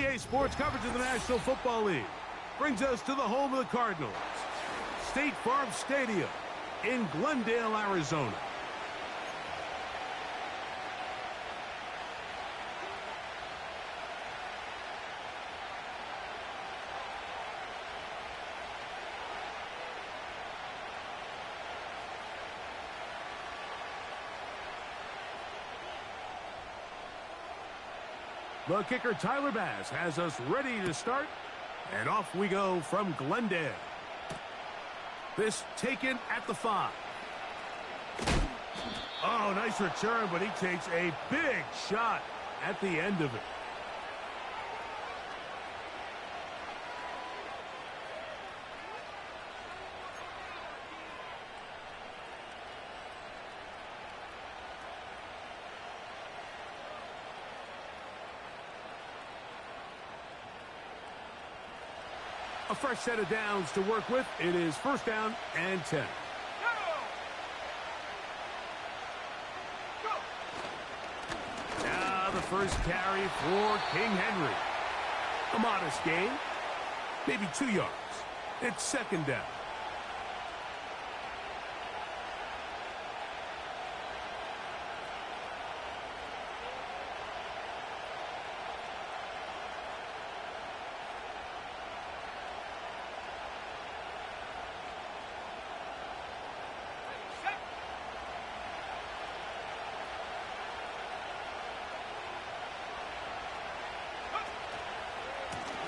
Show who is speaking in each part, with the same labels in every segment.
Speaker 1: NBA sports coverage of the National Football League brings us to the home of the Cardinals, State Farm Stadium in Glendale, Arizona. The kicker, Tyler Bass, has us ready to start, and off we go from Glendale. This taken at the 5. Oh, nice return, but he takes a big shot at the end of it. A fresh set of downs to work with. It is first down and 10. Now the first carry for King Henry. A modest gain, maybe 2 yards. It's second down.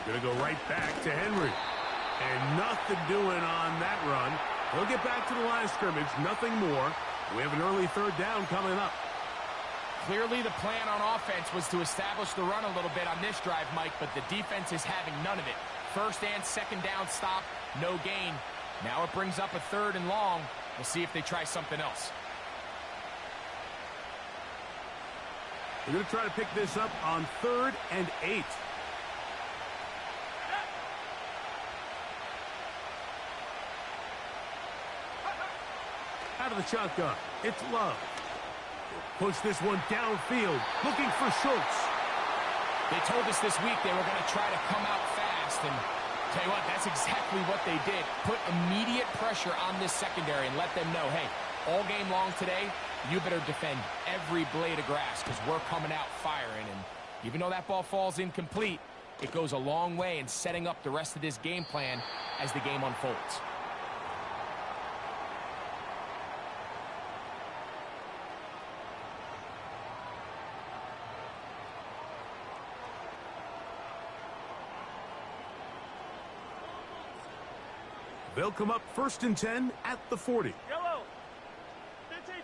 Speaker 1: Going to go right back to Henry. And nothing doing on that run. He'll get back to the line of scrimmage. Nothing more. We have an early third down coming up.
Speaker 2: Clearly the plan on offense was to establish the run a little bit on this drive, Mike, but the defense is having none of it. First and second down stop, no gain. Now it brings up a third and long. We'll see if they try something else.
Speaker 1: We're going to try to pick this up on 3rd and 8. Out of the shotgun, it's Love. Push this one downfield, looking for Schultz.
Speaker 2: They told us this week they were going to try to come out fast, and tell you what, that's exactly what they did. Put immediate pressure on this secondary and let them know, hey, all game long today, you better defend every blade of grass because we're coming out firing. And even though that ball falls incomplete, it goes a long way in setting up the rest of this game plan as the game unfolds.
Speaker 1: They'll come up 1st and 10 at the 40.
Speaker 3: Yellow. 15.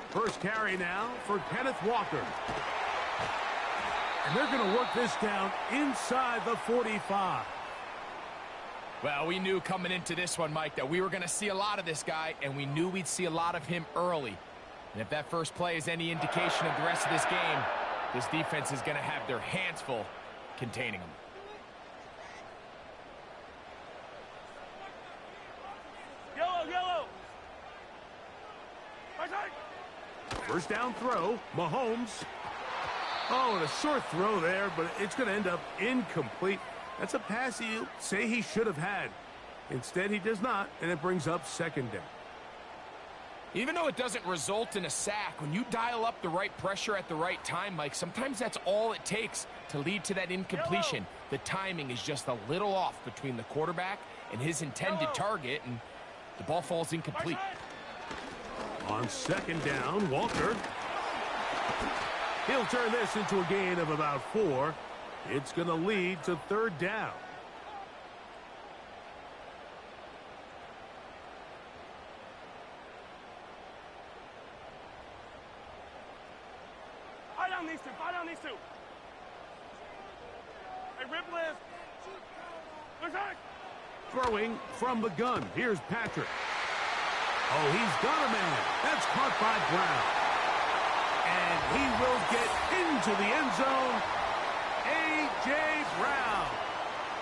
Speaker 1: First carry now for Kenneth Walker. And they're going to work this down inside the 45.
Speaker 2: Well, we knew coming into this one, Mike, that we were going to see a lot of this guy, and we knew we'd see a lot of him early. And if that first play is any indication of the rest of this game, this defense is going to have their hands full containing him.
Speaker 3: Yellow.
Speaker 1: First down throw, Mahomes. Oh, and a short throw there, but it's going to end up incomplete. That's a pass he'll say he should have had. Instead, he does not, and it brings up second down.
Speaker 2: Even though it doesn't result in a sack, when you dial up the right pressure at the right time, Mike, sometimes that's all it takes to lead to that incompletion. The timing is just a little off between the quarterback and his intended target, and the ball falls incomplete.
Speaker 1: On second down, Walker. He'll turn this into a gain of about 4. It's going to lead to third down.
Speaker 3: Fight on these two. Hey, rip list.
Speaker 1: Throwing from the gun. Here's Patrick. Oh, he's got a man. That's caught by Brown. And he will get into the end zone. A.J. Brown.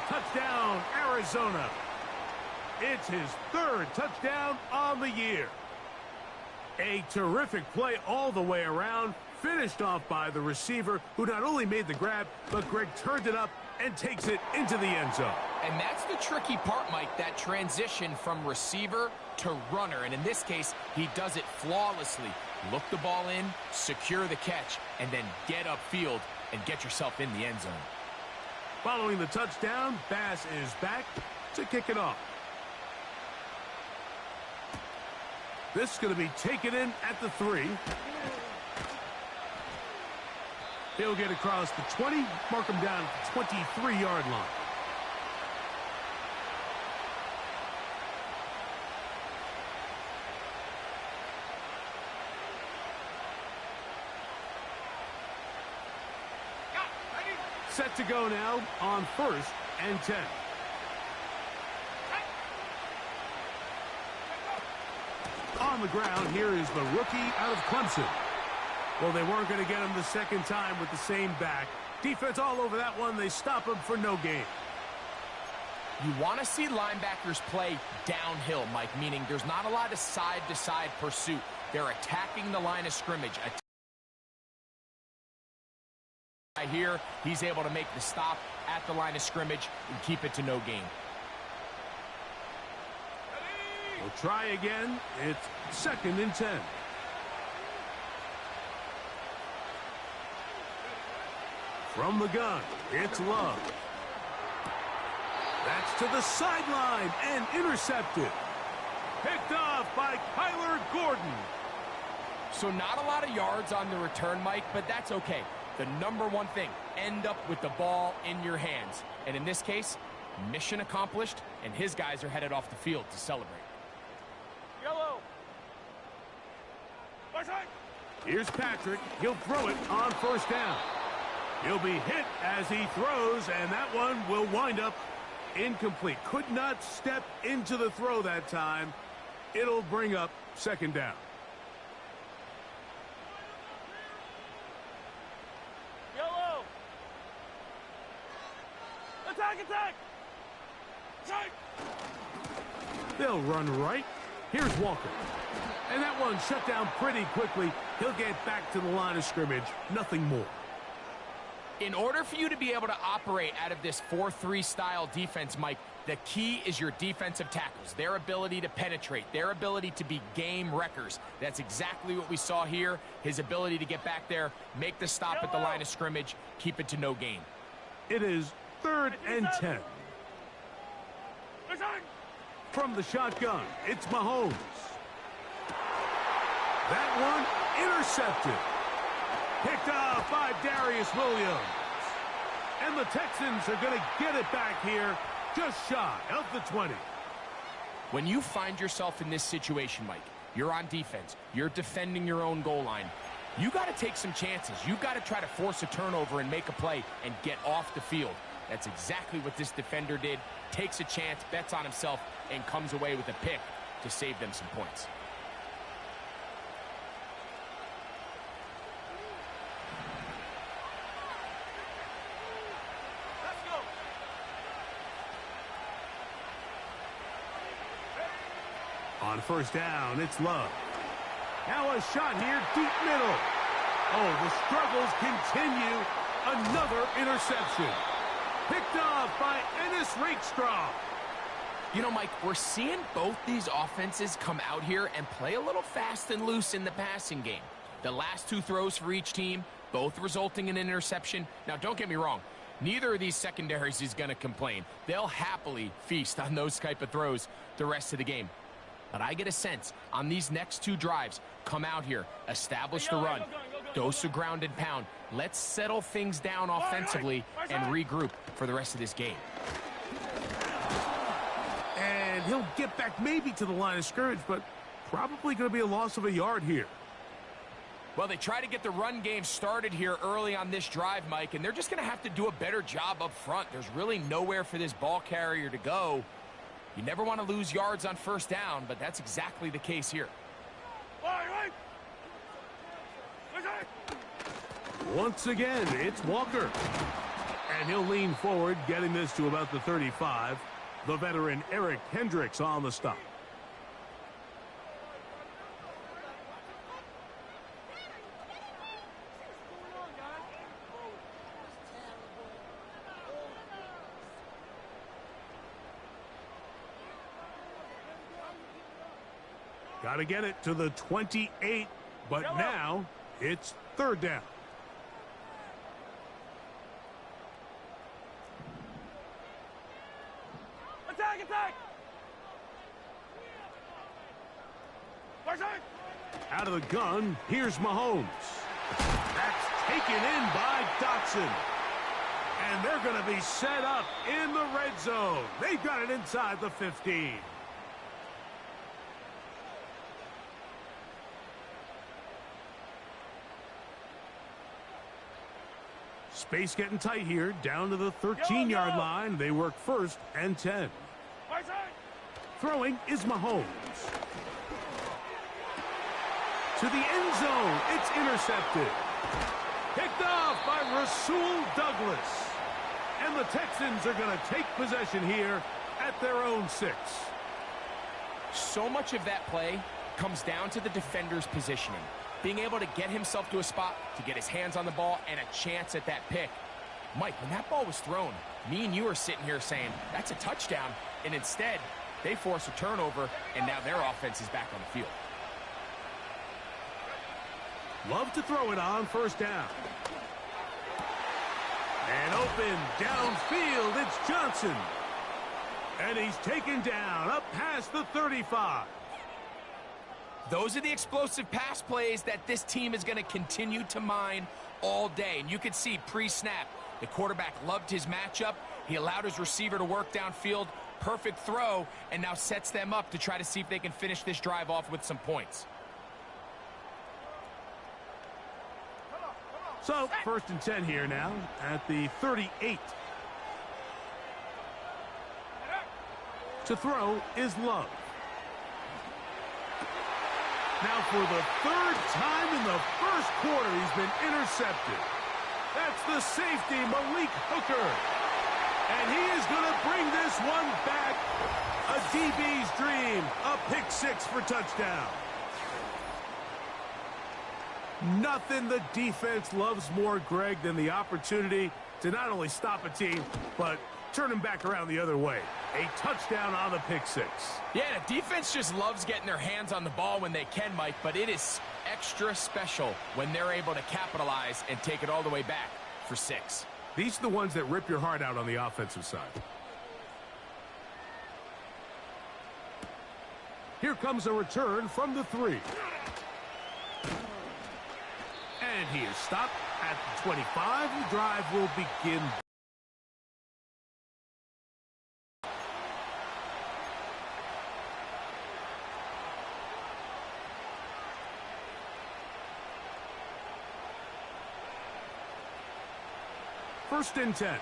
Speaker 1: Touchdown, Arizona. It's his 3rd touchdown on the year. A terrific play all the way around. Finished off by the receiver, who not only made the grab, but Greg turned it up and takes it into the end zone.
Speaker 2: And that's the tricky part, Mike, that transition from receiver to runner. And in this case, he does it flawlessly. Look the ball in, secure the catch, and then get upfield and get yourself in the end zone.
Speaker 1: Following the touchdown, Bass is back to kick it off. This is going to be taken in at the 3. He'll get across the 20, mark him down at the 23-yard line. Set to go now on 1st and 10. On the ground, here is the rookie out of Clemson. Well, they weren't going to get him the second time with the same back. Defense all over that one. They stop him for no gain.
Speaker 2: You want to see linebackers play downhill, Mike, meaning there's not a lot of side-to-side pursuit. They're attacking the line of scrimmage. Here, he's able to make the stop at the line of scrimmage and keep it to no gain.
Speaker 1: We'll try again. It's 2nd and 10. From the gun, it's Love. That's to the sideline and intercepted. Picked off by Kyler Gordon.
Speaker 2: So not a lot of yards on the return, Mike, but that's okay. The number one thing, end up with the ball in your hands. And in this case, mission accomplished, and his guys are headed off the field to celebrate.
Speaker 3: Yellow.
Speaker 1: Here's Patrick. He'll throw it on 1st down. He'll be hit as he throws, and that one will wind up incomplete. Could not step into the throw that time. It'll bring up 2nd down.
Speaker 3: Yellow. Attack.
Speaker 1: They'll run right. Here's Walker. And that one shut down pretty quickly. He'll get back to the line of scrimmage. Nothing more.
Speaker 2: In order for you to be able to operate out of this 4-3 style defense, Mike, the key is your defensive tackles, their ability to penetrate, their ability to be game wreckers. That's exactly what we saw here, his ability to get back there, make the stop at the line of scrimmage, keep it to no gain.
Speaker 1: It is 3rd and 10. From the shotgun, it's Mahomes. That one intercepted. Picked off by Darius Williams. And the Texans are going to get it back here just shy of the 20.
Speaker 2: When you find yourself in this situation, Mike, you're on defense, you're defending your own goal line, you got to take some chances. You got to try to force a turnover and make a play and get off the field. That's exactly what this defender did. Takes a chance, bets on himself, and comes away with a pick to save them some points.
Speaker 1: On 1st down, it's Love. Now a shot here, deep middle. Oh, the struggles continue. Another interception. Picked off by Ennis Rakestraw.
Speaker 2: You know, Mike, we're seeing both these offenses come out here and play a little fast and loose in the passing game. The last 2 throws for each team, both resulting in an interception. Now, don't get me wrong. Neither of these secondaries is going to complain. They'll happily feast on those type of throws the rest of the game. But I get a sense on these next 2 drives, come out here, establish the run, dose of ground and pound. Let's settle things down offensively and regroup for the rest of this game.
Speaker 1: And he'll get back maybe to the line of scrimmage, but probably going to be a loss of a yard here.
Speaker 2: Well, they try to get the run game started here early on this drive, Mike, and they're just going to have to do a better job up front. There's really nowhere for this ball carrier to go. You never want to lose yards on 1st down, but that's exactly the case here.
Speaker 1: Once again, it's Walker. And he'll lean forward, getting this to about the 35. The veteran Eric Hendricks on the stop. Got to get it to the 28, but now it's third down.
Speaker 3: Attack, attack!
Speaker 1: Out of the gun, here's Mahomes. That's taken in by Dotson. And they're going to be set up in the red zone. They've got it inside the 15. Space getting tight here, down to the 13-yard line. They work first and 10. Throwing is Mahomes. To the end zone, it's intercepted. Picked off by Rasul Douglas. And the Texans are going to take possession here at their own 6.
Speaker 2: So much of that play comes down to the defender's positioning. Being able to get himself to a spot, to get his hands on the ball, and a chance at that pick. Mike, when that ball was thrown, me and you are sitting here saying, that's a touchdown. And instead, they force a turnover, and now their offense is back on the field.
Speaker 1: Love to throw it on first down. And open downfield, it's Johnson. And he's taken down up past the 35.
Speaker 2: Those are the explosive pass plays that this team is going to continue to mine all day. And you can see pre-snap, the quarterback loved his matchup. He allowed his receiver to work downfield. Perfect throw, and now sets them up to try to see if they can finish this drive off with some points.
Speaker 1: So, first and 10 here now at the 38. To throw is Love. Now for the third time in the first quarter, he's been intercepted. That's the safety, Malik Hooker. And he is going to bring this one back. A DB's dream. A pick 6 for touchdown. Nothing the defense loves more, Greg, than the opportunity to not only stop a team, but turn them back around the other way. A touchdown on the pick 6.
Speaker 2: Yeah, the defense just loves getting their hands on the ball when they can, Mike, but it is extra special when they're able to capitalize and take it all the way back for 6.
Speaker 1: These are the ones that rip your heart out on the offensive side. Here comes a return from the 3. And he is stopped at the 25. The drive will begin. First and 10.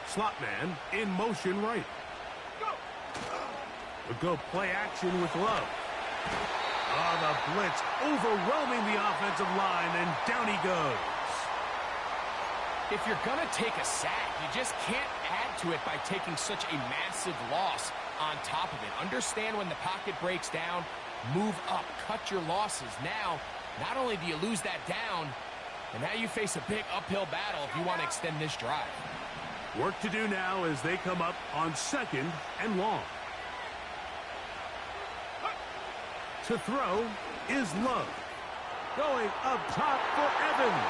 Speaker 1: Slot man in motion right. Go play action with Love. Oh, the blitz overwhelming the offensive line, and down he goes.
Speaker 2: If you're going to take a sack, you just can't add to it by taking such a massive loss on top of it. Understand when the pocket breaks down, move up, cut your losses. Now, not only do you lose that down, and now you face a big uphill battle if you want to extend this drive.
Speaker 1: Work to do now as they come up on 2nd and long. To throw is Love. Going up top for Evans.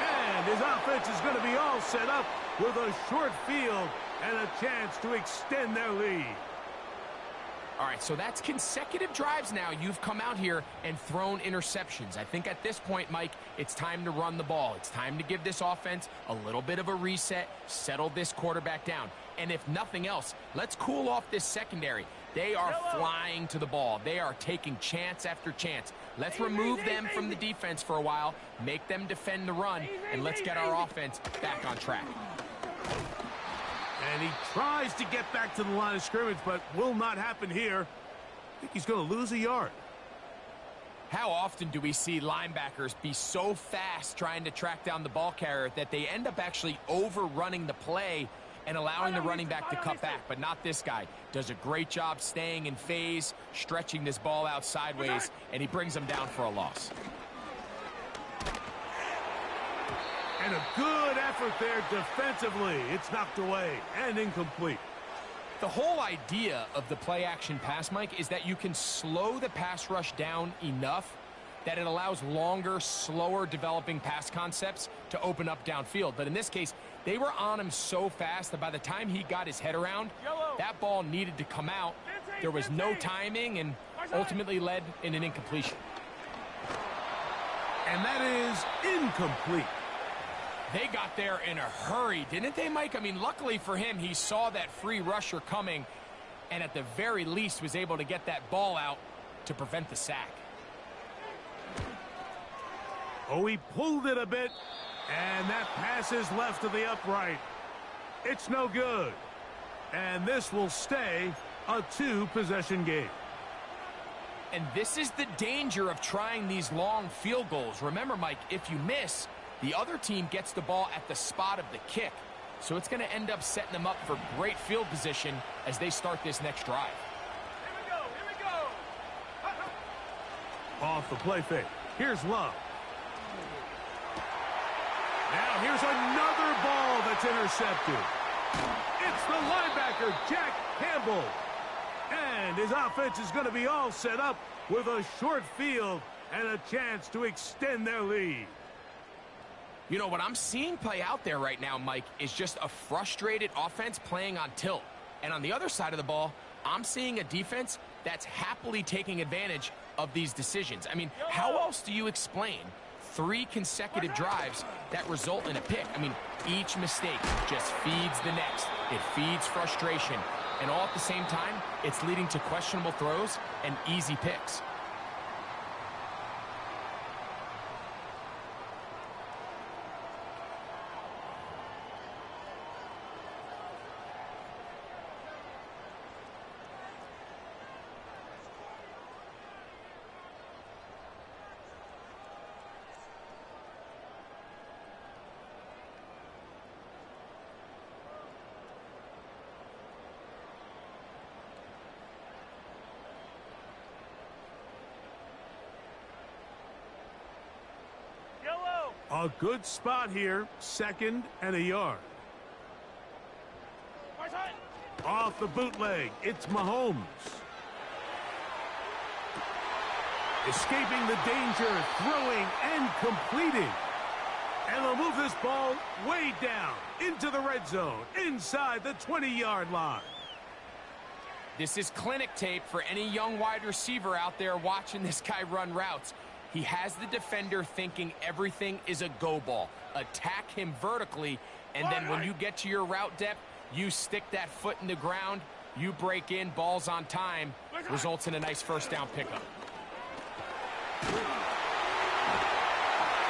Speaker 1: And his offense is going to be all set up with a short field and a chance to extend their lead.
Speaker 2: All right, so that's consecutive drives now. You've come out here and thrown interceptions. I think at this point, Mike, it's time to run the ball. It's time to give this offense a little bit of a reset, settle this quarterback down. And if nothing else, let's cool off this secondary. They are flying to the ball. They are taking chance after chance. Let's remove them from the defense for a while, make them defend the run, and let's get our offense back on track.
Speaker 1: And he tries to get back to the line of scrimmage, but will not happen here. I think he's going to lose a yard.
Speaker 2: How often do we see linebackers be so fast trying to track down the ball carrier that they end up actually overrunning the play and allowing the running back to cut back? But not this guy. Does a great job staying in phase, stretching this ball out sideways, and he brings them down for a loss.
Speaker 1: And a good effort there defensively. It's knocked away and incomplete.
Speaker 2: The whole idea of the play-action pass, Mike, is that you can slow the pass rush down enough that it allows longer, slower developing pass concepts to open up downfield. But in this case, they were on him so fast that by the time he got his head around, that ball needed to come out. There was no timing and ultimately led in an incompletion.
Speaker 1: And that is incomplete.
Speaker 2: They got there in a hurry, didn't they, Mike? I mean, luckily for him, he saw that free rusher coming and at the very least was able to get that ball out to prevent the sack.
Speaker 1: Oh, he pulled it a bit, and that pass is left to the upright. It's no good. And this will stay a two-possession game.
Speaker 2: And this is the danger of trying these long field goals. Remember, Mike, if you miss, the other team gets the ball at the spot of the kick. So it's going to end up setting them up for great field position as they start this next drive.
Speaker 3: Here we go.
Speaker 1: Off the play fake. Here's Love. Now here's another ball that's intercepted. It's the linebacker, Jack Campbell. And his offense is going to be all set up with a short field and a chance to extend their lead.
Speaker 2: You know, what I'm seeing play out there right now, Mike, is just a frustrated offense playing on tilt. And on the other side of the ball, I'm seeing a defense that's happily taking advantage of these decisions. I mean, how else do you explain 3 consecutive drives that result in a pick? I mean, each mistake just feeds the next. It feeds frustration. And all at the same time, it's leading to questionable throws and easy picks.
Speaker 1: A good spot here, 2nd and a yard. Off the bootleg, it's Mahomes. Escaping the danger, throwing and completing. And they'll move this ball way down into the red zone, inside the 20-yard line.
Speaker 2: This is clinic tape for any young wide receiver out there watching this guy run routes. He has the defender thinking everything is a go ball. Attack him vertically, and then when you get to your route depth, you stick that foot in the ground, you break in, ball's on time, results in a nice first down pickup.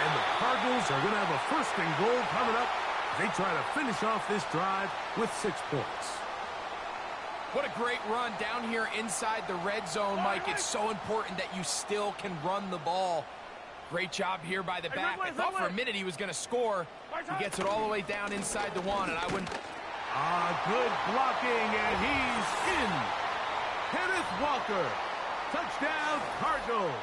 Speaker 1: And the Cardinals are going to have a 1st and goal coming up. They try to finish off this drive with 6 points.
Speaker 2: What a great run down here inside the red zone, Mike. It's so important that you still can run the ball. Great job here by the back. I thought for a minute he was going to score. He gets it all the way down inside the 1, and I wouldn't...
Speaker 1: Good blocking, and he's in. Kenneth Walker. Touchdown, Cardinals.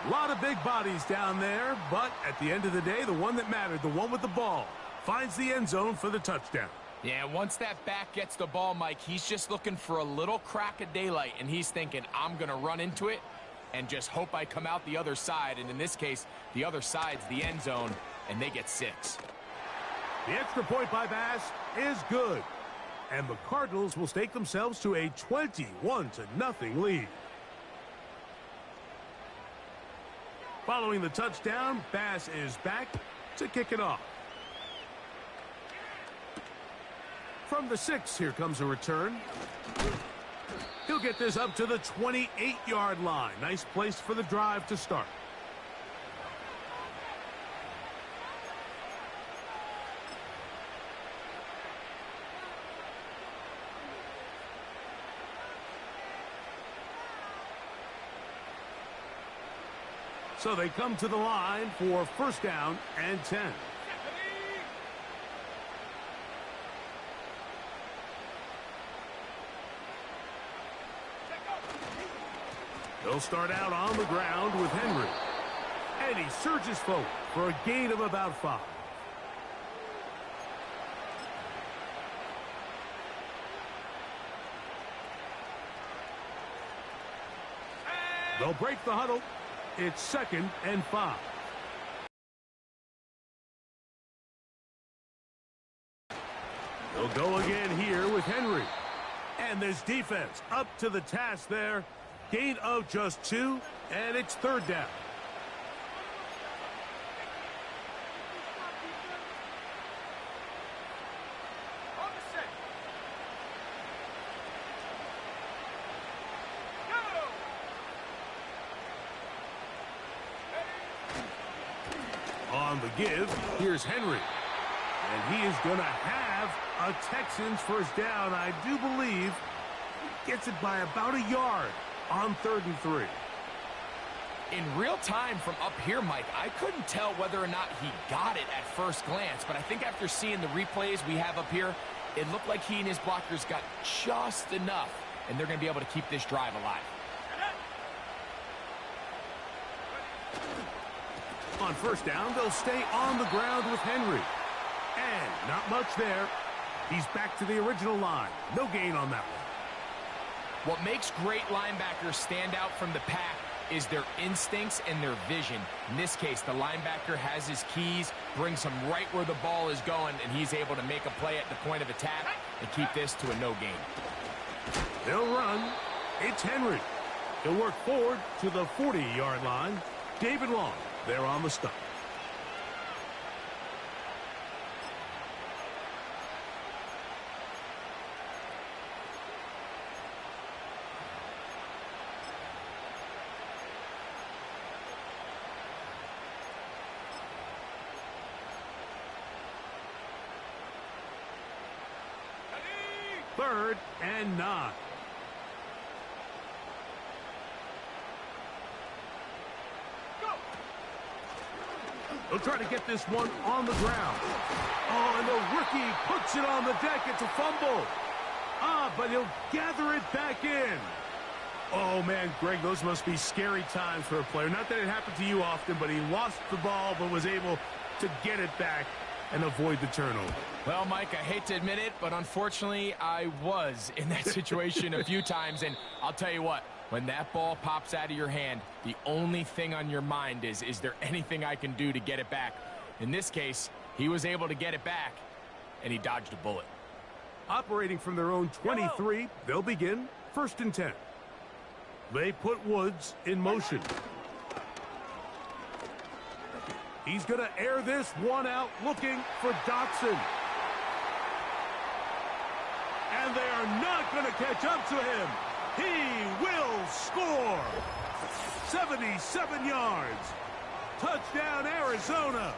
Speaker 1: A lot of big bodies down there, but at the end of the day, the one that mattered, the one with the ball, finds the end zone for the touchdown.
Speaker 2: Yeah, once that back gets the ball, Mike, he's just looking for a little crack of daylight, and he's thinking, I'm going to run into it and just hope I come out the other side. And in this case, the other side's the end zone, and they get 6.
Speaker 1: The extra point by Bass is good, and the Cardinals will stake themselves to a 21-0 lead. Following the touchdown, Bass is back to kick it off. From the 6, here comes a return. He'll get this up to the 28-yard line. Nice place for the drive to start. So they come to the line for 1st down and 10. They'll start out on the ground with Henry. And he surges forward for a gain of about 5. They'll break the huddle. It's 2nd and 5. They'll go again here with Henry. And this defense up to the task there. Gain of just 2, and it's 3rd down. On the give, here's Henry. And he is going to have a Texans first down, I do believe. Gets it by about a yard on 3rd and 3.
Speaker 2: In real time from up here, Mike, I couldn't tell whether or not he got it at first glance, but I think after seeing the replays we have up here, it looked like he and his blockers got just enough, and they're going to be able to keep this drive alive.
Speaker 1: On first down, they'll stay on the ground with Henry. And not much there. He's back to the original line. No gain on that one.
Speaker 2: What makes great linebackers stand out from the pack is their instincts and their vision. In this case, the linebacker has his keys, brings him right where the ball is going, and he's able to make a play at the point of attack and keep this to a no gain.
Speaker 1: They'll run. It's Henry. He'll work forward to the 40-yard line. David Long there on the stop. Third and 9. They'll try to get this one on the ground. Oh, and the rookie puts it on the deck. It's a fumble. But he'll gather it back in. Oh, man, Greg, those must be scary times for a player. Not that it happened to you often, but he lost the ball but was able to get it back and avoid the turnover.
Speaker 2: Well, Mike, I hate to admit it, but unfortunately, I was in that situation a few times, and I'll tell you what, when that ball pops out of your hand, the only thing on your mind is there anything I can do to get it back? In this case, he was able to get it back, and he dodged a bullet.
Speaker 1: Operating from their own 23, they'll begin 1st and 10. They put Woods in motion. He's going to air this one out, looking for Dotson. And they are not going to catch up to him. He will score. 77 yards. Touchdown, Arizona.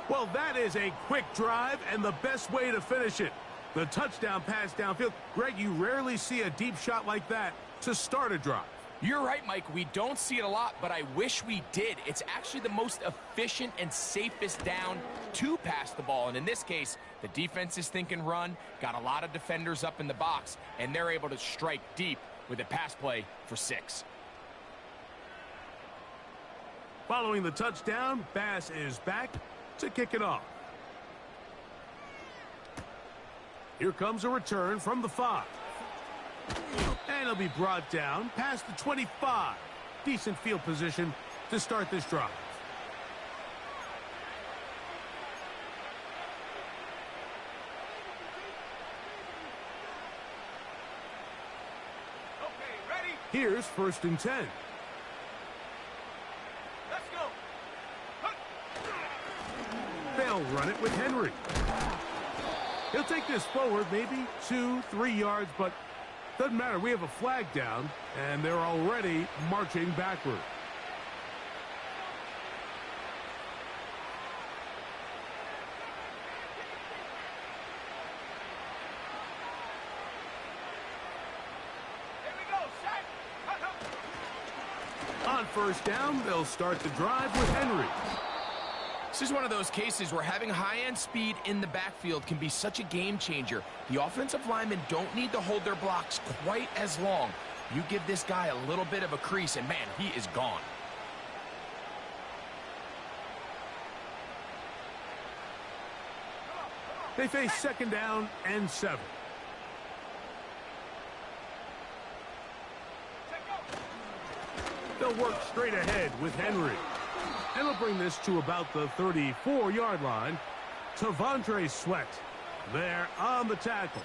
Speaker 1: Well, that is a quick drive and the best way to finish it. The touchdown pass downfield. Greg, you rarely see a deep shot like that to start a drive.
Speaker 2: You're right, Mike. We don't see it a lot, but I wish we did. It's actually the most efficient and safest down to pass the ball. And in this case, the defense is thinking run, got a lot of defenders up in the box, and they're able to strike deep with a pass play for 6.
Speaker 1: Following the touchdown, Bass is back to kick it off. Here comes a return from the 5. And he'll be brought down past the 25. Decent field position to start this drive.
Speaker 3: Okay, ready?
Speaker 1: Here's 1st and 10.
Speaker 3: Let's go.
Speaker 1: They'll run it with Henry. He'll take this forward maybe 2-3 yards, but doesn't matter. We have a flag down, and they're already marching backward.
Speaker 3: Here we go, set.
Speaker 1: On first down, they'll start the drive with Henry.
Speaker 2: This is one of those cases where having high-end speed in the backfield can be such a game changer. The offensive linemen don't need to hold their blocks quite as long. You give this guy a little bit of a crease, and man, he is gone.
Speaker 1: They face second down and 7. They'll work straight ahead with Henry. And they'll bring this to about the 34-yard line. Tavondre Sweat there on the tackle.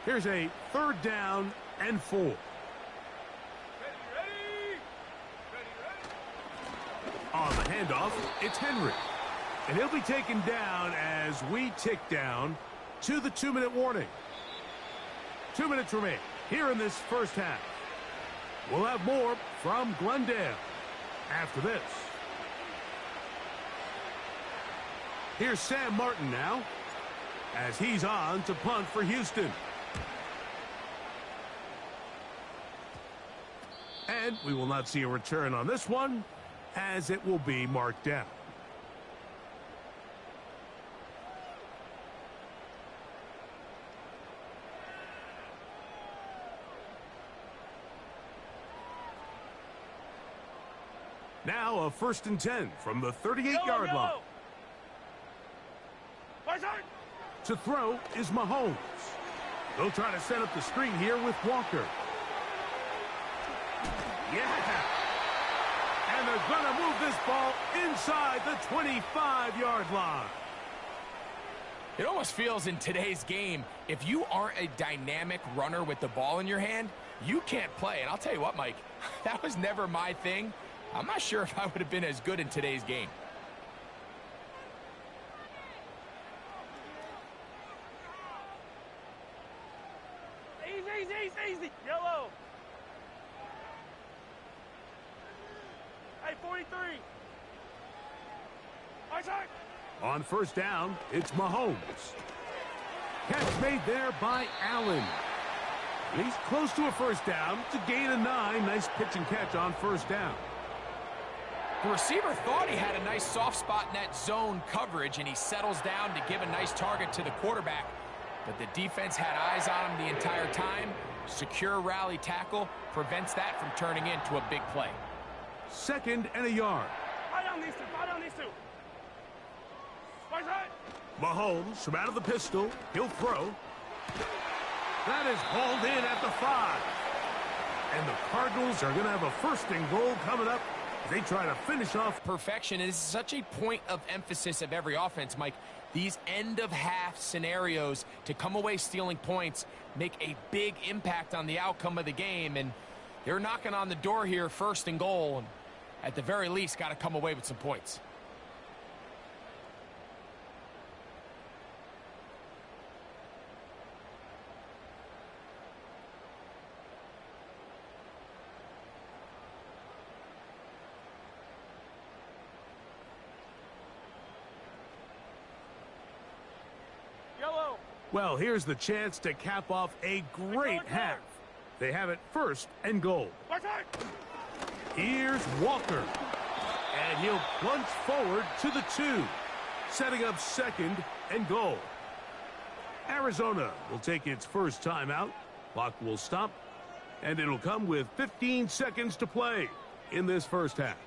Speaker 1: Here's a 3rd down and 4.
Speaker 3: Ready.
Speaker 1: On the handoff, it's Henry. And he'll be taken down as we tick down to the 2-minute warning. 2 minutes remain here in this first half. We'll have more from Glendale after this. Here's Sam Martin now as he's on to punt for Houston. And we will not see a return on this one, as it will be marked down. Now a 1st and 10 from the 38-yard line. To throw is Mahomes. They'll try to set up the screen here with Walker. Yeah. And they're going to move this ball inside the 25-yard line.
Speaker 2: It almost feels in today's game, if you aren't a dynamic runner with the ball in your hand, you can't play. And I'll tell you what, Mike, that was never my thing. I'm not sure if I would have been as good in today's game.
Speaker 3: Easy. Yellow. Hey, 43.
Speaker 1: On 1st down, it's Mahomes. Catch made there by Allen. And he's close to a 1st down to gain a 9. Nice pitch and catch on 1st down.
Speaker 2: The receiver thought he had a nice soft spot in that zone coverage, and he settles down to give a nice target to the quarterback. But the defense had eyes on him the entire time. Secure rally tackle prevents that from turning into a big play.
Speaker 1: 2nd and a yard.
Speaker 3: Fight on these two.
Speaker 1: Mahomes from out of the pistol. He'll throw. That is hauled in at the 5. And the Cardinals are going to have a 1st and goal coming up. They try to finish off.
Speaker 2: Perfection is such a point of emphasis of every offense, Mike. These end-of-half scenarios to come away stealing points make a big impact on the outcome of the game, and they're knocking on the door here, 1st and goal, and at the very least got to come away with some points.
Speaker 1: Well, here's the chance to cap off a great half. They have it 1st and goal. Here's Walker. And he'll plunge forward to the 2, setting up 2nd and goal. Arizona will take its first timeout. Clock will stop, and it'll come with 15 seconds to play in this first half.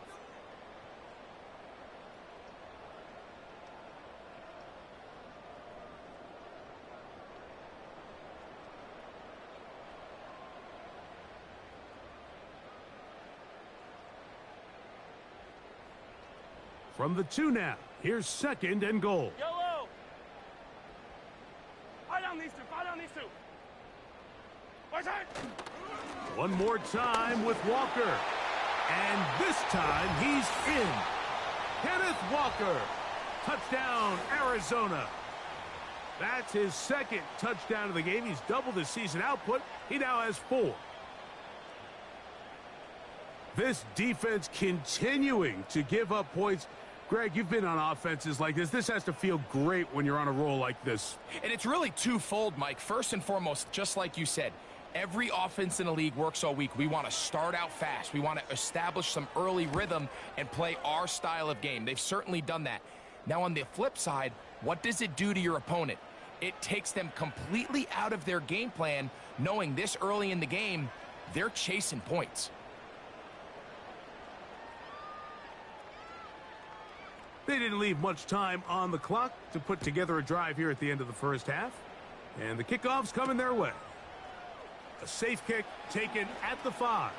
Speaker 1: From the 2 now, here's 2nd and goal.
Speaker 3: Yellow. Fight on these two.
Speaker 1: One more time with Walker. And this time he's in. Kenneth Walker. Touchdown, Arizona. That's his 2nd touchdown of the game. He's doubled his season output. He now has 4. This defense continuing to give up points. Greg, you've been on offenses like this. This has to feel great when you're on a roll like this.
Speaker 2: And it's really twofold, Mike. First and foremost, just like you said, every offense in the league works all week. We want to start out fast. We want to establish some early rhythm and play our style of game. They've certainly done that. Now on the flip side, what does it do to your opponent? It takes them completely out of their game plan, knowing this early in the game, they're chasing points.
Speaker 1: They didn't leave much time on the clock to put together a drive here at the end of the first half. And the kickoff's coming their way. A safe kick taken at the 5.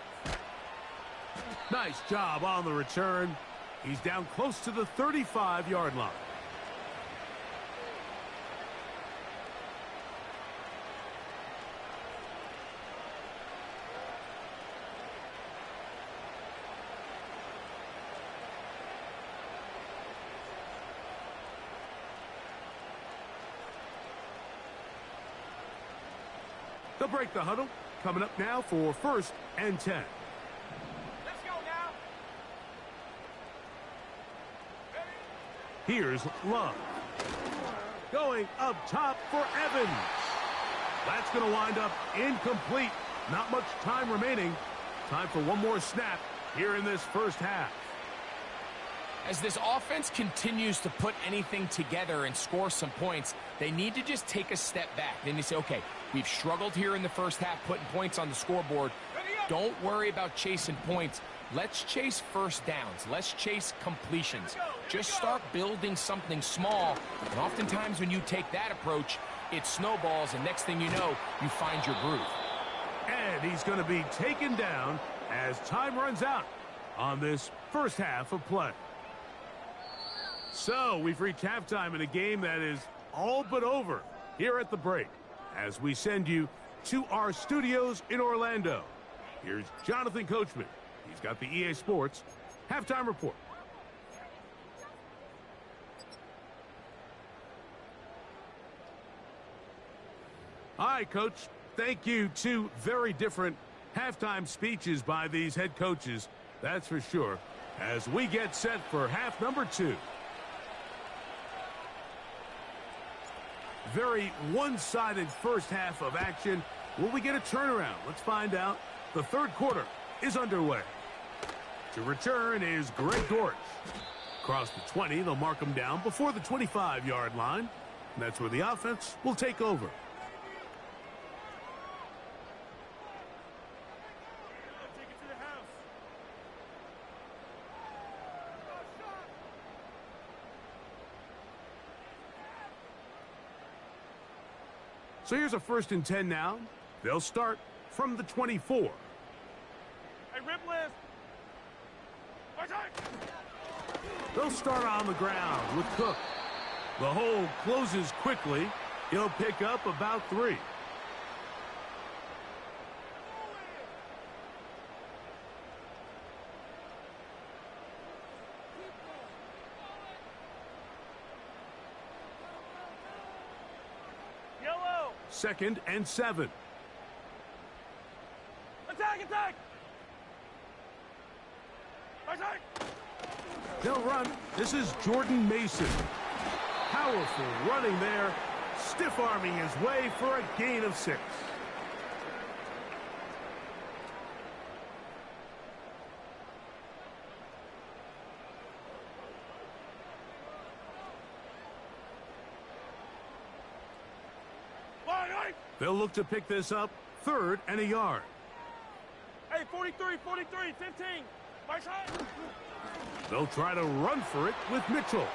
Speaker 1: Nice job on the return. He's down close to the 35-yard line. They'll break the huddle. Coming up now for 1st and 10.
Speaker 3: Let's go now.
Speaker 1: Here's Love. Going up top for Evans. That's going to wind up incomplete. Not much time remaining. Time for one more snap here in this first half.
Speaker 2: As this offense continues to put anything together and score some points, they need to just take a step back. Then you say, okay, we've struggled here in the first half putting points on the scoreboard. Don't worry about chasing points. Let's chase first downs. Let's chase completions. Just start building something small. And oftentimes when you take that approach, it snowballs, and next thing you know, you find your groove.
Speaker 1: And he's going to be taken down as time runs out on this first half of play. So we've reached halftime in a game that is all but over here at the break as we send you to our studios in Orlando. Here's Jonathan Coachman. He's got the EA Sports halftime report. All right, Coach. Thank you. Two very different halftime speeches by these head coaches, that's for sure, as we get set for half number 2. Very one-sided first half of action. Will we get a turnaround? Let's find out. The third quarter is underway. To return is Greg Dortch. Across the 20, they'll mark him down before the 25-yard line. And that's where the offense will take over.
Speaker 3: Take it to the house.
Speaker 1: So here's a 1st and 10 now. They'll start from the 24.
Speaker 3: Hey, rip list.
Speaker 1: They'll start on the ground with Cook. The hole closes quickly. He'll pick up about 3.
Speaker 3: Yellow.
Speaker 1: 2nd and 7.
Speaker 3: Attack, attack. Attack.
Speaker 1: They'll run. This is Jordan Mason. Powerful running there. Stiff-arming his way for a gain of 6. They'll look to pick this up 3rd and a yard.
Speaker 3: Hey, 43, 43, 15. My shot.
Speaker 1: They'll try to run for it with Mitchell.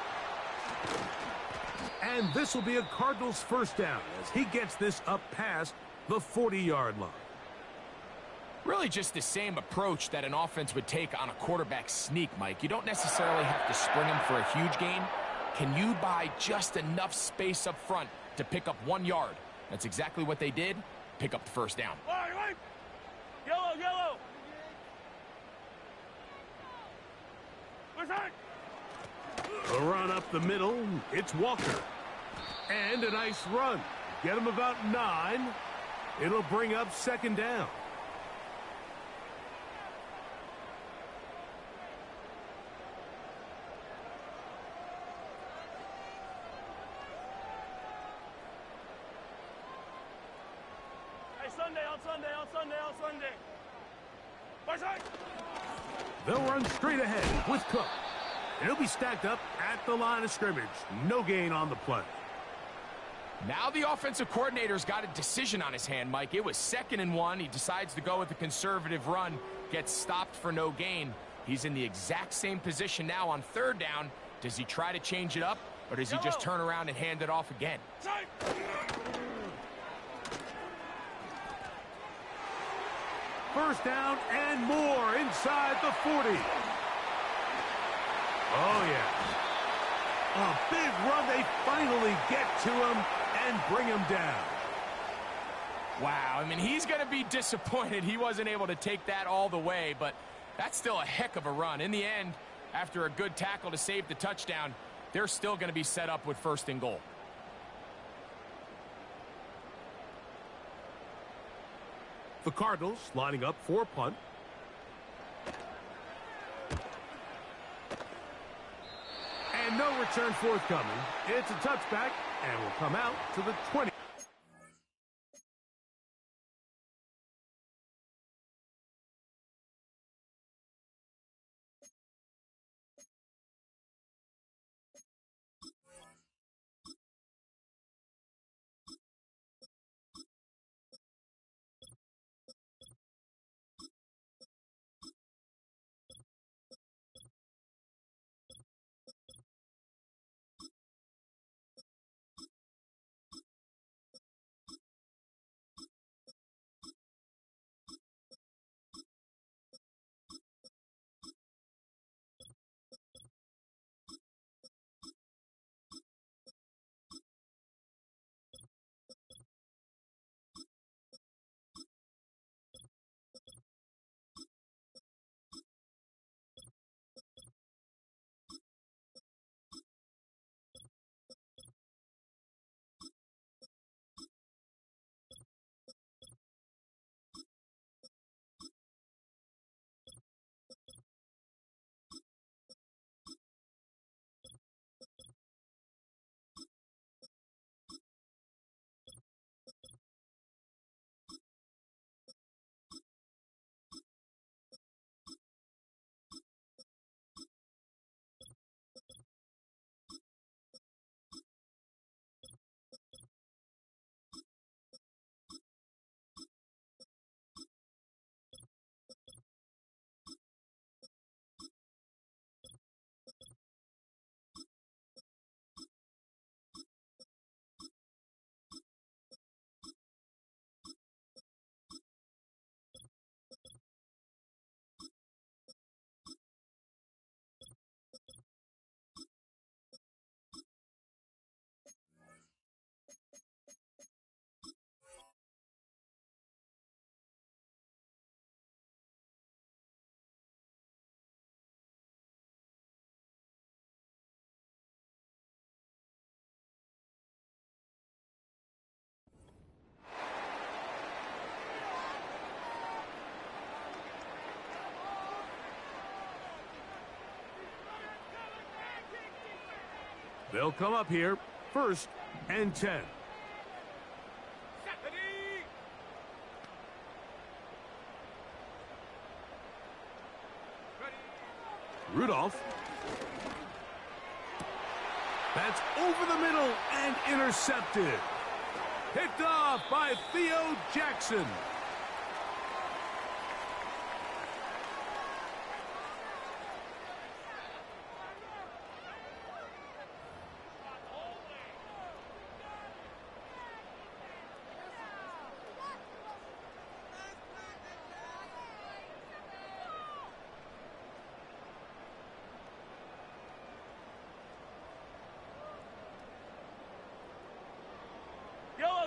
Speaker 1: And this will be a Cardinals first down as he gets this up past the 40-yard line.
Speaker 2: Really just the same approach that an offense would take on a quarterback sneak, Mike. You don't necessarily have to spring him for a huge gain. Can you buy just enough space up front to pick up 1 yard? That's exactly what they did. Pick up the first down.
Speaker 3: Right. Yellow, yellow. Attack.
Speaker 1: A run up the middle. It's Walker. And a nice run. Get him about 9. It'll bring up 2nd down.
Speaker 3: Hey, Sunday, on Sunday, on Sunday, on Sunday. My shot.
Speaker 1: They'll run straight ahead with Cook. He'll be stacked up at the line of scrimmage. No gain on the play.
Speaker 2: Now the offensive coordinator's got a decision on his hand, Mike. It was 2nd and 1. He decides to go with a conservative run, gets stopped for no gain. He's in the exact same position now on 3rd down. Does he try to change it up, or does he just turn around and hand it off again?
Speaker 1: First down and more inside the 40. Oh, yeah. A big run. They finally get to him and bring him down.
Speaker 2: Wow, I mean, he's going to be disappointed he wasn't able to take that all the way, but that's still a heck of a run. In the end, after a good tackle to save the touchdown, they're still going to be set up with 1st and goal.
Speaker 1: The Cardinals lining up for a punt. And no return forthcoming. It's a touchback and will come out to the 20. They'll come up here, 1st and 10. Rudolph. That's over the middle and intercepted. Picked off by Theo Jackson.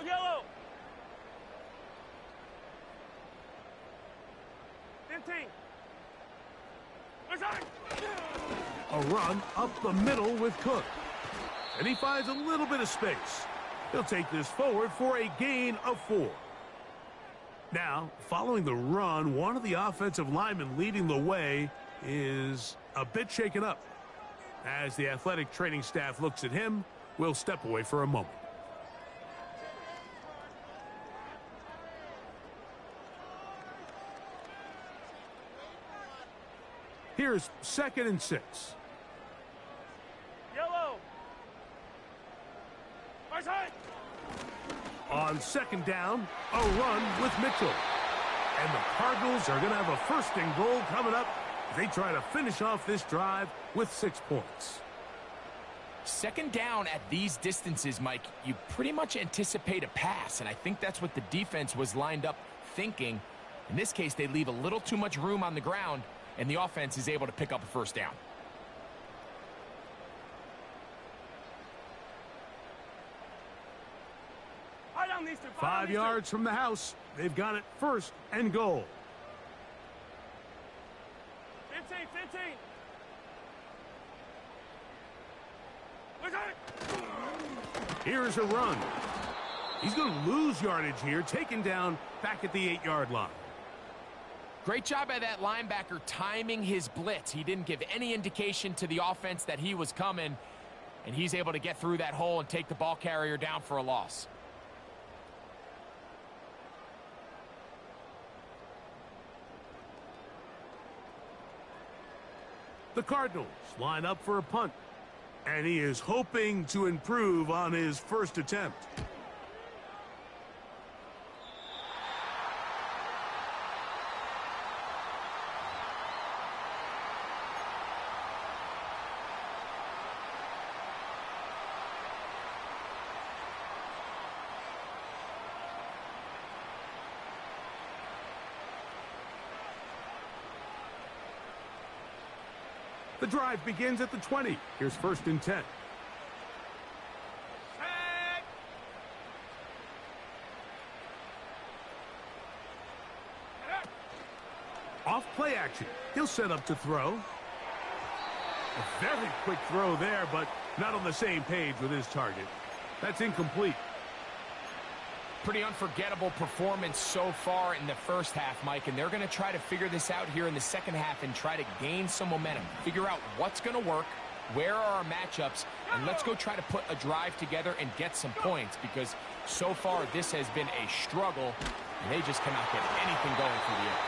Speaker 3: Yellow. 15.
Speaker 1: A run up the middle with Cook. And he finds a little bit of space. He'll take this forward for a gain of 4. Now, following the run, one of the offensive linemen leading the way is a bit shaken up. As the athletic training staff looks at him, we'll step away for a moment. Here's 2nd and 6. On second down, a run with Mitchell. And the Cardinals are going to have a first and goal coming up. They try to finish off this drive with 6 points.
Speaker 2: Second down at these distances, Mike, you pretty much anticipate a pass, and I think that's what the defense was lined up thinking. In this case, they leave a little too much room on the ground, and the offense is able to pick up a first down.
Speaker 1: Five yards from the house. They've got it first and goal.
Speaker 3: 15.
Speaker 1: Here's a run. He's going to lose yardage here, taken down back at the 8-yard line.
Speaker 2: Great job by that linebacker timing his blitz. He didn't give any indication to the offense that he was coming, and he's able to get through that hole and take the ball carrier down for a loss.
Speaker 1: The Cardinals line up for a punt, and he is hoping to improve on his first attempt. The drive begins at the 20. Here's first and 10. Off play action. He'll set up to throw. A very quick throw there, but not on the same page with his target. That's incomplete.
Speaker 2: Pretty unforgettable performance so far in the first half, Mike, and they're going to try to figure this out here in the second half and try to gain some momentum. Figure out what's going to work, where are our matchups, and let's go try to put a drive together and get some points, because so far this has been a struggle, and they just cannot get anything going through the air.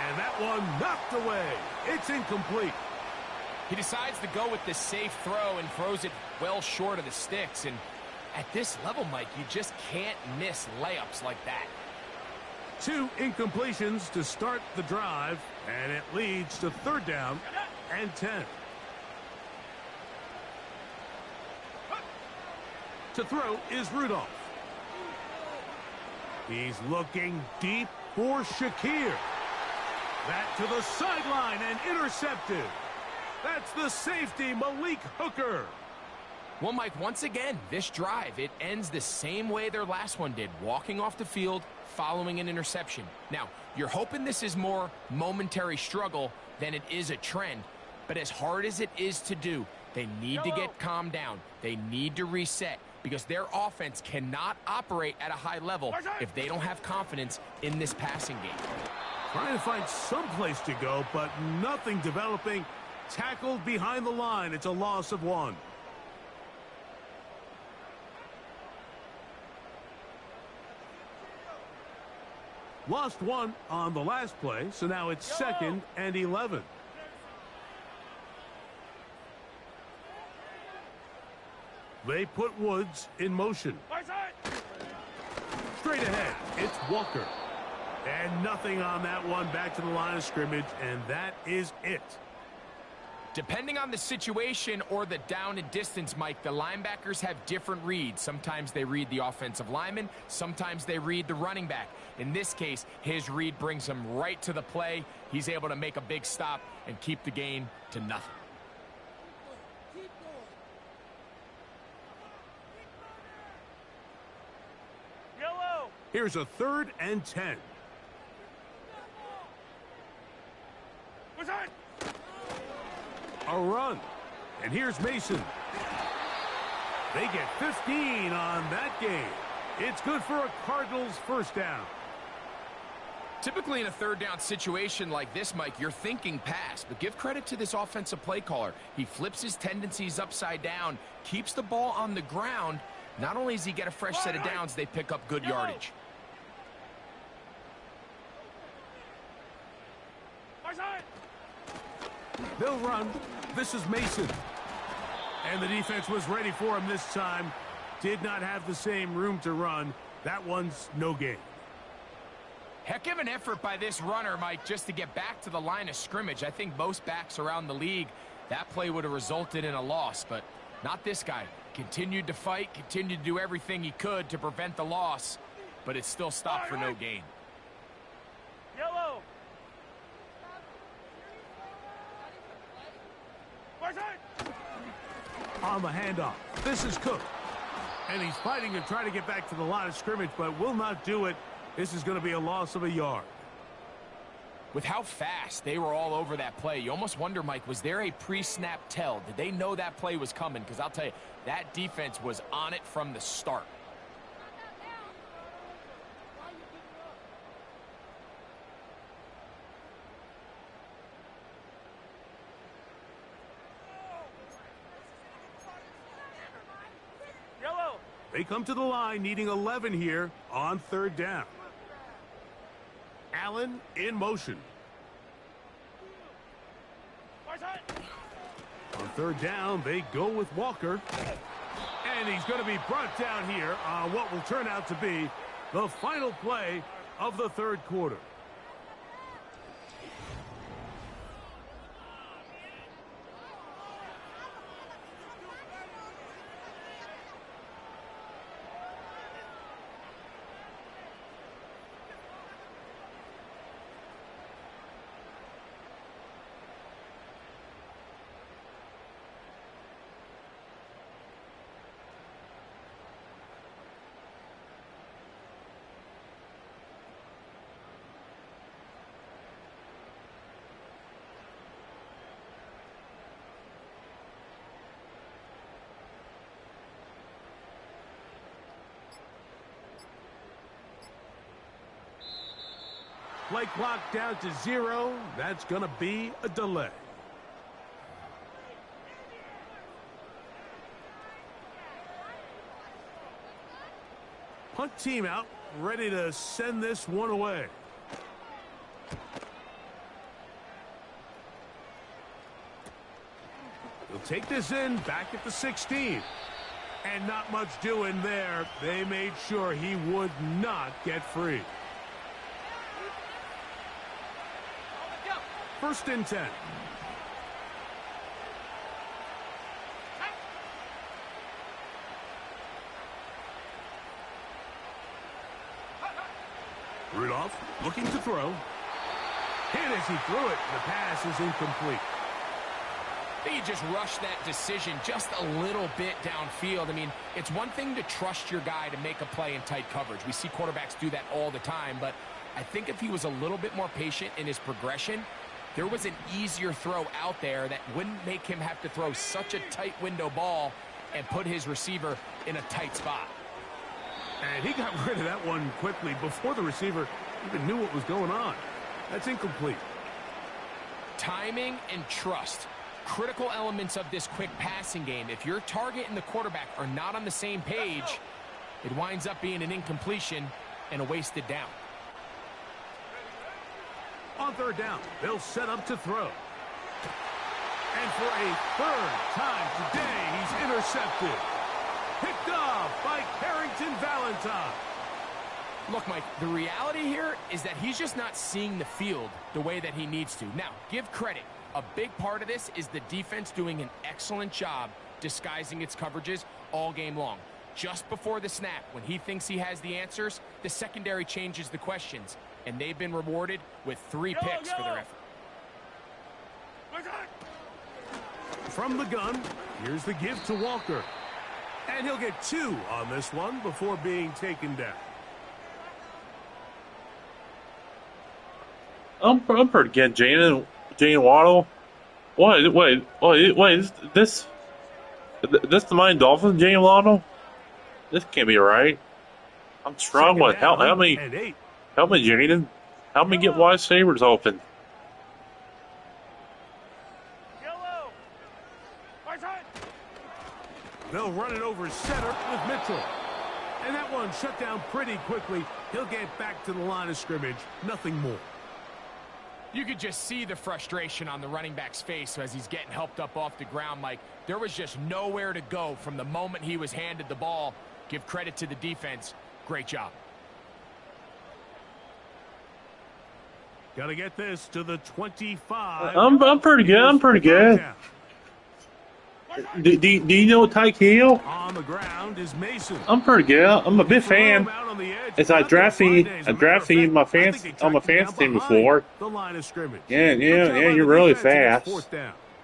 Speaker 1: And that one knocked away. It's incomplete.
Speaker 2: He decides to go with the safe throw and throws it well short of the sticks, and at this level, Mike, you just can't miss layups like that.
Speaker 1: 2 incompletions to start the drive, and it leads to third down and 10. To throw is Rudolph. He's looking deep for Shakir. That to the sideline and intercepted. That's the safety, Malik Hooker.
Speaker 2: Well, Mike, once again, this drive, it ends the same way their last one did, walking off the field, following an interception. Now, you're hoping this is more momentary struggle than it is a trend, but as hard as it is to do, they need to get calmed down. They need to reset, because their offense cannot operate at a high level if they don't have confidence in this passing game.
Speaker 1: Trying to find some place to go, but nothing developing. Tackled behind the line. It's a loss of 1. Lost 1 on the last play, so now it's 2nd and 11. They put Woods in motion. Straight ahead, it's Walker. And nothing on that one, back to the line of scrimmage, and that is it.
Speaker 2: Depending on the situation or the down and distance, Mike, the linebackers have different reads. Sometimes they read the offensive lineman. Sometimes they read the running back. In this case, his read brings him right to the play. He's able to make a big stop and keep the gain to nothing.
Speaker 3: Yellow.
Speaker 1: Here's a 3rd and 10. A run. And here's Mason. They get 15 on that game. It's good for a Cardinals first down.
Speaker 2: Typically in a third down situation like this, Mike, you're thinking pass, but give credit to this offensive play caller. He flips his tendencies upside down, keeps the ball on the ground. Not only does he get a fresh set of downs, they pick up good yardage.
Speaker 1: They'll run. This is Mason. And the defense was ready for him this time. did not have the same room to run. That one's no gain.
Speaker 2: Heck of an effort by this runner, Mike, just to get back to the line of scrimmage. I think most backs around the league, that play would have resulted in a loss, but not this guy. Continued to fight, continued to do everything he could to prevent the loss, but it still stopped for no gain.
Speaker 3: Yellow.
Speaker 1: On the handoff, this is Cook. And he's fighting and trying to get back to the line of scrimmage, but will not do it. This is going to be a loss of a yard.
Speaker 2: With how fast they were all over that play, you almost wonder, Mike, was there a pre-snap tell? Did they know that play was coming? Because I'll tell you, that defense was on it from the start.
Speaker 3: Yellow.
Speaker 1: They come to the line needing 11 here on third down. Allen in motion. On third down, they go with Walker. And he's going to be brought down here on what will turn out to be the final play of the third quarter. Play clock down to 0. That's going to be a delay. Punt team out, ready to send this one away. He'll take this in back at the 16. And not much doing there. They made sure he would not get free. First and 10. Rudolph looking to throw. Hit as he threw it. The pass is incomplete.
Speaker 2: I think he just rushed that decision just a little bit downfield. I mean, it's one thing to trust your guy to make a play in tight coverage. We see quarterbacks do that all the time, but I think if he was a little bit more patient in his progression, there was an easier throw out there that wouldn't make him have to throw such a tight window ball and put his receiver in a tight spot.
Speaker 1: And he got rid of that one quickly before the receiver even knew what was going on. That's incomplete.
Speaker 2: Timing and trust, critical elements of this quick passing game. If your target and the quarterback are not on the same page, it winds up being an incompletion and a wasted down.
Speaker 1: On third down, they'll set up to throw. And for a third time today, he's intercepted. Picked off by Carrington Valentine.
Speaker 2: Look, Mike, the reality here is that he's just not seeing the field the way that he needs to. Now, give credit. A big part of this is the defense doing an excellent job disguising its coverages all game long. Just before the snap, when he thinks he has the answers, the secondary changes the questions, and they've been rewarded with 3 picks for their effort.
Speaker 1: From the gun, here's the give to Walker. And he'll get 2 on this one before being taken down.
Speaker 4: I'm pretty good, Jane Waddle. Wait, this the Miami Dolphins, Jane Waddle? This can't be right. I'm struggling. Help me, Jaden. Help me get wide receivers open.
Speaker 1: They'll run it over center with Mitchell. And that one shut down pretty quickly. He'll get back to the line of scrimmage. Nothing more.
Speaker 2: You could just see the frustration on the running back's face as he's getting helped up off the ground, Mike. There was just nowhere to go from the moment he was handed the ball. Give credit to the defense. Great job.
Speaker 1: Got to get this to the 25.
Speaker 4: I'm pretty good. I'm pretty good. Do you know Tyke Hill?
Speaker 1: On the ground is Mason.
Speaker 4: I'm pretty good. I'm a big fan. As I draft feed my fans on my fans team before.
Speaker 1: The line of scrimmage.
Speaker 4: Yeah. You're really fast.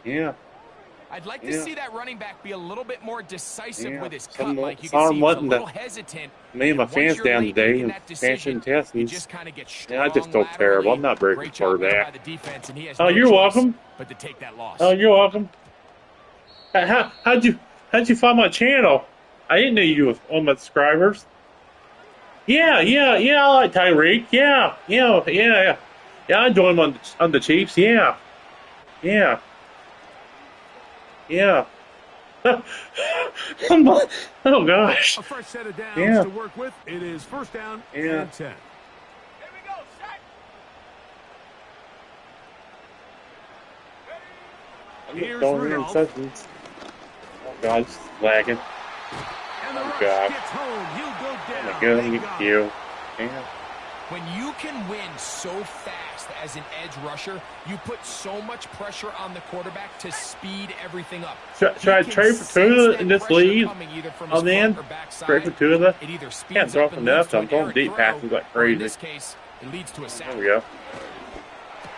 Speaker 4: Yeah.
Speaker 2: I'd like to see that running back be a little bit more decisive with his cut,
Speaker 4: Some,
Speaker 2: Mike. You
Speaker 4: some
Speaker 2: can see he's a
Speaker 4: letting
Speaker 2: little hesitant.
Speaker 4: me and my fans down today and fancy testing. Yeah, I just felt terrible. I'm not very good for that. Oh, you're welcome.
Speaker 2: But to take that loss.
Speaker 4: Oh, you're welcome. How'd you find my channel? I didn't know you were on my subscribers. Yeah, I like Tyreek. Yeah. I joined him on the Chiefs. Yeah. Oh gosh.
Speaker 1: A fresh set of downs to work with. It is first down and 10.
Speaker 3: Here we go, set.
Speaker 1: Here's
Speaker 4: Going in
Speaker 1: Rudolph.
Speaker 4: sessions. Oh god, it's lagging.
Speaker 1: And the
Speaker 4: Oh
Speaker 1: rush
Speaker 4: god.
Speaker 1: gets home. He'll go down.
Speaker 4: Oh my god,
Speaker 1: They
Speaker 4: you
Speaker 1: got
Speaker 4: you.
Speaker 1: him.
Speaker 4: Yeah.
Speaker 2: When you can win so fast as an edge rusher, you put so much pressure on the quarterback to speed everything up.
Speaker 4: Should I trade for Tuna in this league? On the end? Trade for Tuna? Can't throw for enough. I'm throwing deep passes like
Speaker 2: In
Speaker 4: crazy.
Speaker 2: this case, it leads to a sack.
Speaker 4: There we go.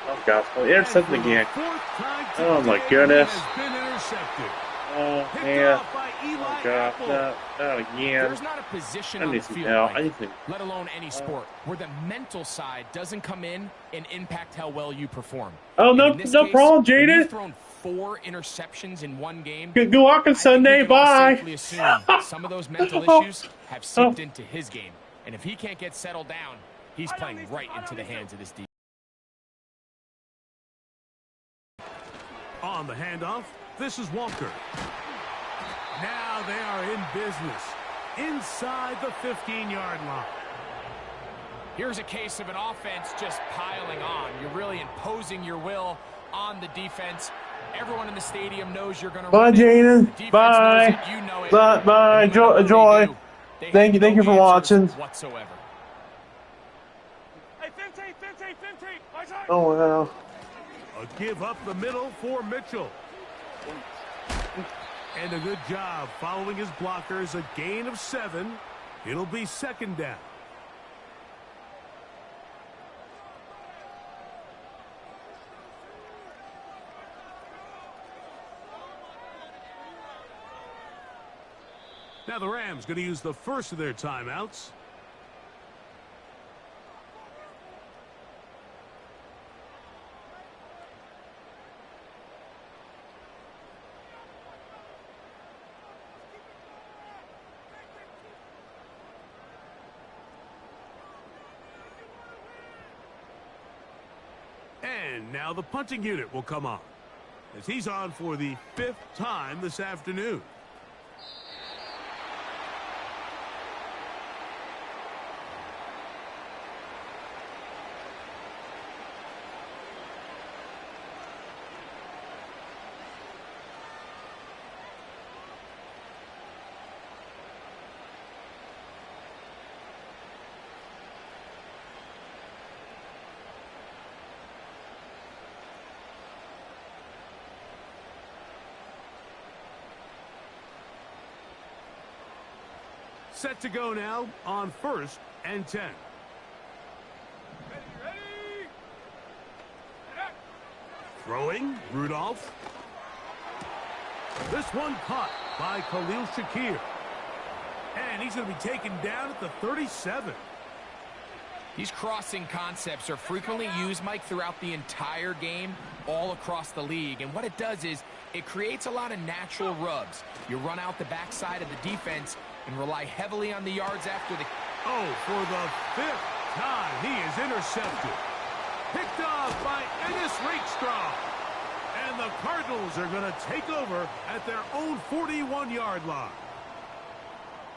Speaker 4: Oh gosh. Oh, intercepted again.
Speaker 1: Fourth time
Speaker 4: Oh my
Speaker 1: today,
Speaker 4: goodness.
Speaker 1: he has been intercepted.
Speaker 4: Oh
Speaker 1: Picked
Speaker 4: man.
Speaker 1: off by Eli
Speaker 4: Oh gosh.
Speaker 1: Apple.
Speaker 4: Not again.
Speaker 2: There's not a position
Speaker 4: I
Speaker 2: on the
Speaker 4: need some
Speaker 2: field,
Speaker 4: help. I
Speaker 2: Mike,
Speaker 4: need some.
Speaker 2: let alone any sport, where the mental side doesn't come in and impact how well you perform.
Speaker 4: Oh
Speaker 2: And
Speaker 4: no,
Speaker 2: in this
Speaker 4: no
Speaker 2: case,
Speaker 4: problem,
Speaker 2: when you've
Speaker 4: Jaden.
Speaker 2: thrown 4 interceptions in one game.
Speaker 4: Good luck on Sunday.
Speaker 2: I think we can all
Speaker 4: Bye.
Speaker 2: safely assume some of those mental issues have seeped into his game, and if he can't get settled down, he's playing right into the hands of this defense.
Speaker 1: On the handoff, this is Walker. Now they are in business inside the 15-yard line.
Speaker 2: Here's a case of an offense just piling on. You're really imposing your will on the defense. Everyone in the stadium knows you're going to
Speaker 4: Bye,
Speaker 2: run it.
Speaker 4: Jaden.
Speaker 2: The defense
Speaker 4: Bye.
Speaker 2: knows it, you know it.
Speaker 4: Bye.
Speaker 2: And no matter what
Speaker 4: Enjoy.
Speaker 2: they do, they
Speaker 4: Thank you.
Speaker 2: have
Speaker 4: Thank
Speaker 2: no
Speaker 4: you for
Speaker 2: answers
Speaker 4: watching.
Speaker 2: whatsoever.
Speaker 3: Hey, 15, 15, 15. My side.
Speaker 4: Oh wow.
Speaker 1: A give up the middle for Mitchell. And a good job following his blockers. A gain of 7. It'll be second down. Now the Rams going to use the first of their timeouts. And now the punting unit will come on, as he's on for the 5th time this afternoon. Set to go now on 1st and 10.
Speaker 3: Ready.
Speaker 1: Throwing, Rudolph. This one caught by Khalil Shakir. And he's going to be taken down at the 37.
Speaker 2: These crossing concepts are frequently used, Mike, throughout the entire game, all across the league. And what it does is it creates a lot of natural rubs. You run out the backside of the defense and rely heavily on the yards after the...
Speaker 1: Oh, for the 5th time, he is intercepted. Picked off by Ennis Rakestraw. And the Cardinals are going to take over at their own 41-yard line.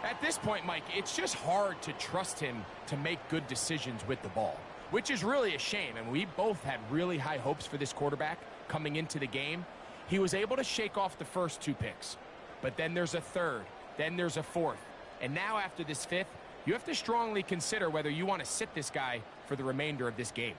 Speaker 2: At this point, Mike, it's just hard to trust him to make good decisions with the ball. which is really a shame. And we both had really high hopes for this quarterback coming into the game. He was able to shake off the first 2 picks, but then there's a third, then there's a fourth. And now after this 5th, you have to strongly consider whether you want to sit this guy for the remainder of this game.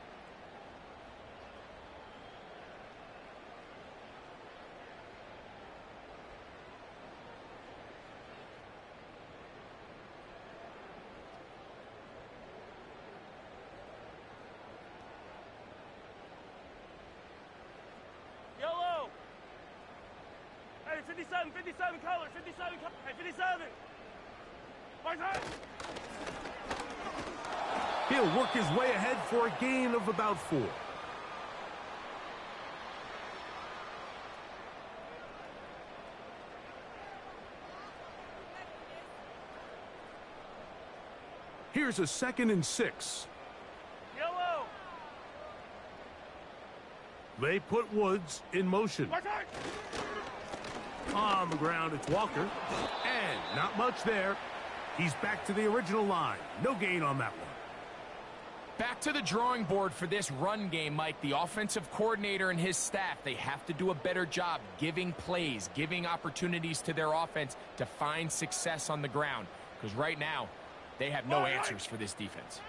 Speaker 3: Yellow. Hey, 57, 57 color, 57 color. Hey, 57. Mark high.
Speaker 1: He'll work his way ahead for a gain of about 4. Here's a 2nd and 6.
Speaker 3: Yellow.
Speaker 1: They put Woods in motion.
Speaker 3: Mark high.
Speaker 1: On the ground, it's Walker. And not much there. He's back to the original line. No gain on that one.
Speaker 2: Back to the drawing board for this run game, Mike. The offensive coordinator and his staff, they have to do a better job giving plays, giving opportunities to their offense to find success on the ground. Because right now, they have no answers for this defense.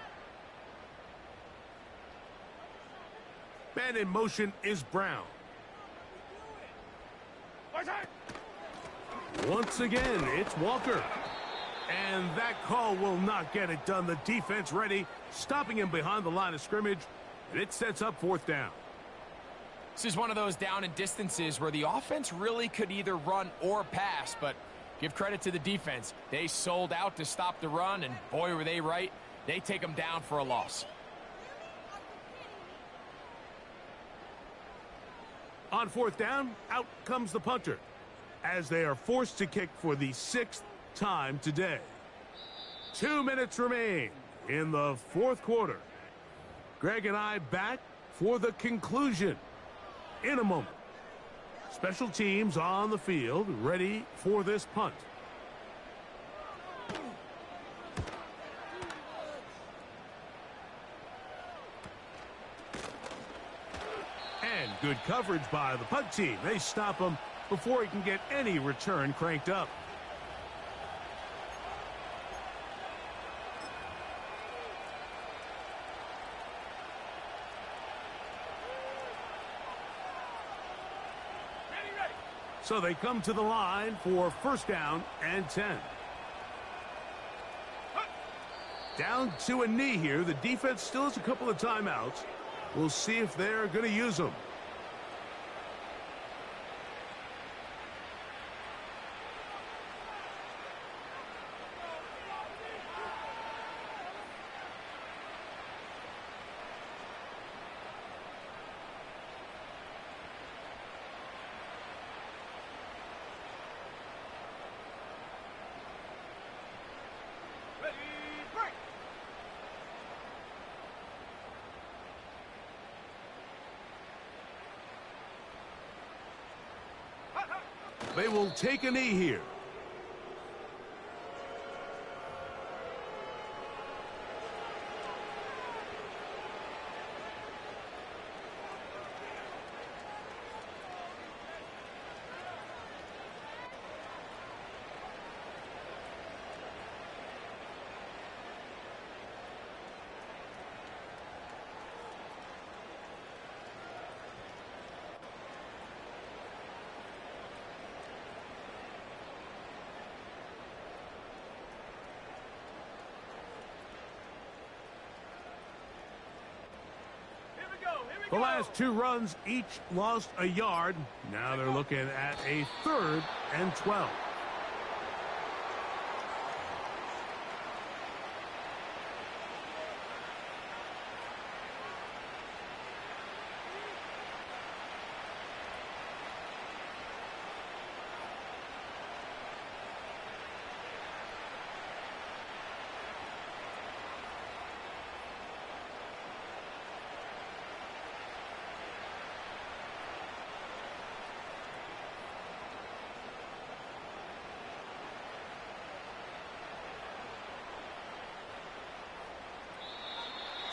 Speaker 1: Man in motion is Brown.
Speaker 3: Mark high.
Speaker 1: Once again, it's Walker. And that call will not get it done. The defense ready, stopping him behind the line of scrimmage. And it sets up 4th down.
Speaker 2: This is one of those down and distances where the offense really could either run or pass, but give credit to the defense. They sold out to stop the run, and boy, were they right. They take them down for a loss.
Speaker 1: On 4th down, out comes the punter, as they are forced to kick for the 6th time today. 2 minutes remain in the 4th quarter. Greg and I back for the conclusion in a moment. Special teams on the field, ready for this punt. And good coverage by the punt team. They stop him before he can get any return cranked up. So they come to the line for 1st down and 10. Down to a knee here. The defense still has a couple of timeouts. We'll see if they're going to use them. They will take a knee here. The last 2 runs each lost a yard. Now they're looking at a 3rd and 12.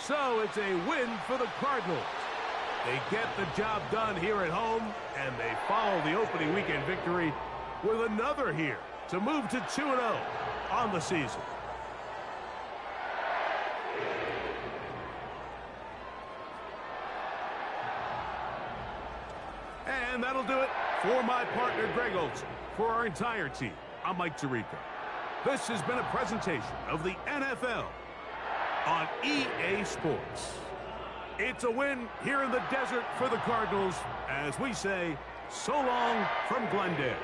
Speaker 1: So it's a win for the Cardinals. They get the job done here at home, and they follow the opening weekend victory with another here to move to 2-0 on the season. And that'll do it for my partner, Greg Olson. For our entire team, I'm Mike Tirico. This has been a presentation of the NFL on EA Sports. It's a win here in the desert for the Cardinals as we say so long from Glendale.